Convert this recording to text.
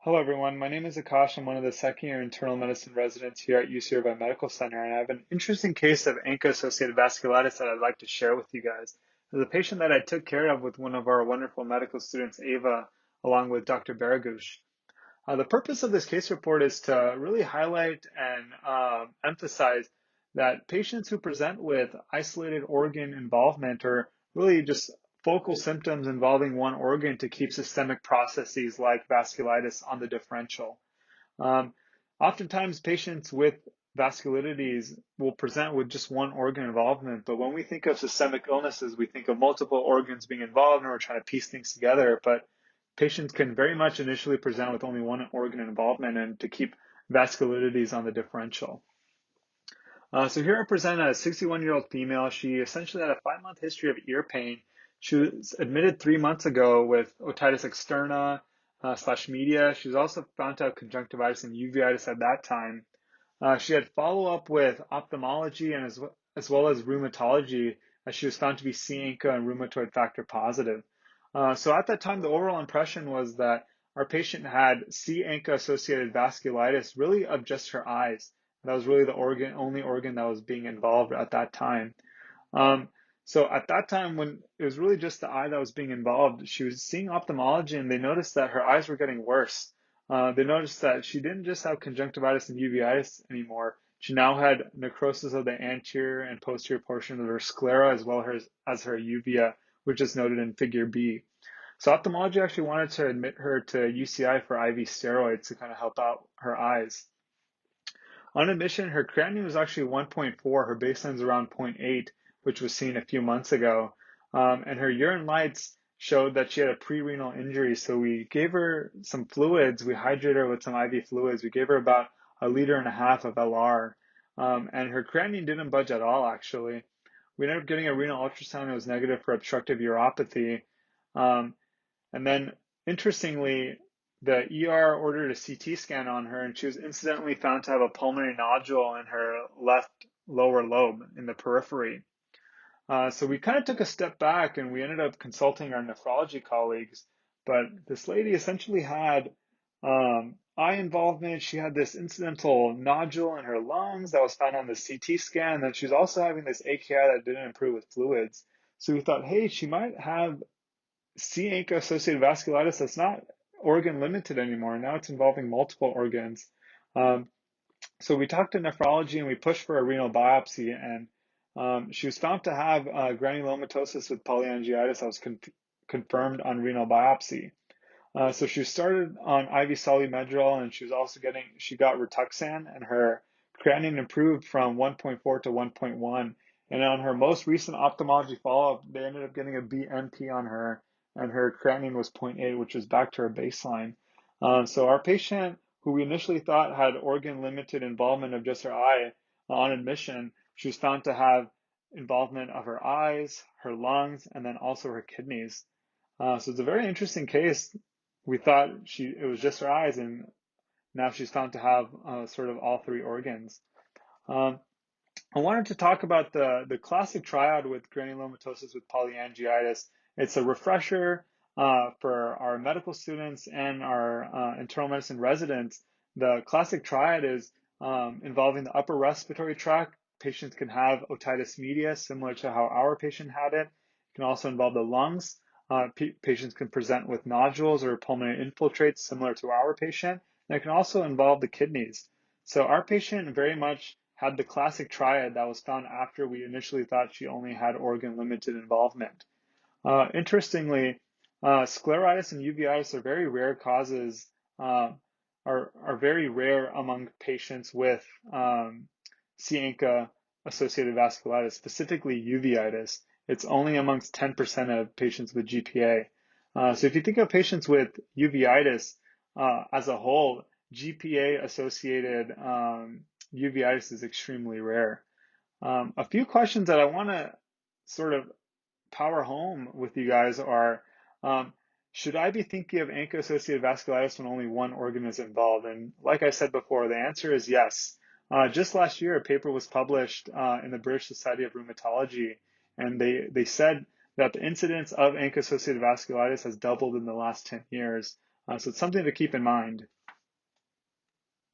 Hello, everyone. My name is Akash. I'm one of the second-year internal medicine residents here at UC Irvine Medical Center, and I have an interesting case of ANCA-associated vasculitis that I'd like to share with you guys. There's a patient that I took care of with one of our wonderful medical students, Ava, along with Dr. Baragush. The purpose of this case report is to really highlight and emphasize that patients who present with isolated organ involvement or really just focal symptoms involving one organ to keep systemic processes like vasculitis on the differential. Um, Oftentimes, patients with vasculitides will present with just one organ involvement, but when we think of systemic illnesses, we think of multiple organs being involved and we're trying to piece things together. But patients can very much initially present with only one organ involvement and to keep vasculitides on the differential. So here I present a 61-year-old female. She essentially had a 5-month history of ear pain. She was admitted 3 months ago with otitis externa slash media. She was also found to have conjunctivitis and uveitis at that time. She had follow-up with ophthalmology and as well as rheumatology, as she was found to be C-ANCA and rheumatoid factor positive. So at that time, the overall impression was that our patient had C-ANCA associated vasculitis really of just her eyes. That was really the only organ that was being involved at that time. Um, so at that time, when it was really just the eye that was being involved, she was seeing ophthalmology and they noticed that her eyes were getting worse. They noticed that she didn't just have conjunctivitis and uveitis anymore. She now had necrosis of the anterior and posterior portion of her sclera as well as her uvea, which is noted in figure B. So ophthalmology actually wanted to admit her to UCI for IV steroids to kind of help out her eyes. On admission, her creatinine was actually 1.4. Her baseline is around 0.8, which was seen a few months ago. And her urine lights showed that she had a pre-renal injury. So we gave her some fluids. We hydrated her with some IV fluids. We gave her about 1.5 liters of LR. And her creatinine didn't budge at all, actually. We ended up getting a renal ultrasound. It was negative for obstructive uropathy. Um, and then, interestingly, the ER ordered a CT scan on her, and she was incidentally found to have a pulmonary nodule in her left lower lobe in the periphery. So we kind of took a step back and we ended up consulting our nephrology colleagues. But this lady essentially had eye involvement. She had this incidental nodule in her lungs that was found on the CT scan. And then she was also having this AKI that didn't improve with fluids. So we thought, hey, she might have C-ANCA associated vasculitis that's not organ limited anymore. Now it's involving multiple organs. Um, so we talked to nephrology and we pushed for a renal biopsy, and she was found to have granulomatosis with polyangiitis that was confirmed on renal biopsy. So she started on IV Solumedrol, and she got Rituxan, and her creatinine improved from 1.4 to 1.1. And on her most recent ophthalmology follow-up, they ended up getting a BNP on her, and her creatinine was 0.8, which was back to her baseline. So our patient, who we initially thought had organ-limited involvement of just her eye, on admission, she was found to have involvement of her eyes, her lungs, and then also her kidneys. So it's a very interesting case. We thought it was just her eyes, and now she's found to have sort of all three organs. Um, I wanted to talk about the classic triad with granulomatosis with polyangiitis. It's a refresher for our medical students and our internal medicine residents. The classic triad is involving the upper respiratory tract. Patients can have otitis media, similar to how our patient had it. It can also involve the lungs. Patients can present with nodules or pulmonary infiltrates, similar to our patient. And it can also involve the kidneys. So our patient very much had the classic triad that was found after we initially thought she only had organ-limited involvement. Interestingly, scleritis and uveitis are very rare causes, are very rare among patients with C-ANCA associated vasculitis, specifically uveitis. It's only amongst 10% of patients with GPA. So if you think of patients with uveitis as a whole, GPA associated uveitis is extremely rare. A few questions that I want to sort of power home with you guys are, should I be thinking of ANCA-associated vasculitis when only one organ is involved? And like I said before, the answer is yes. Just last year, a paper was published in the British Society of Rheumatology, and they said that the incidence of ANCA-associated vasculitis has doubled in the last 10 years. So it's something to keep in mind.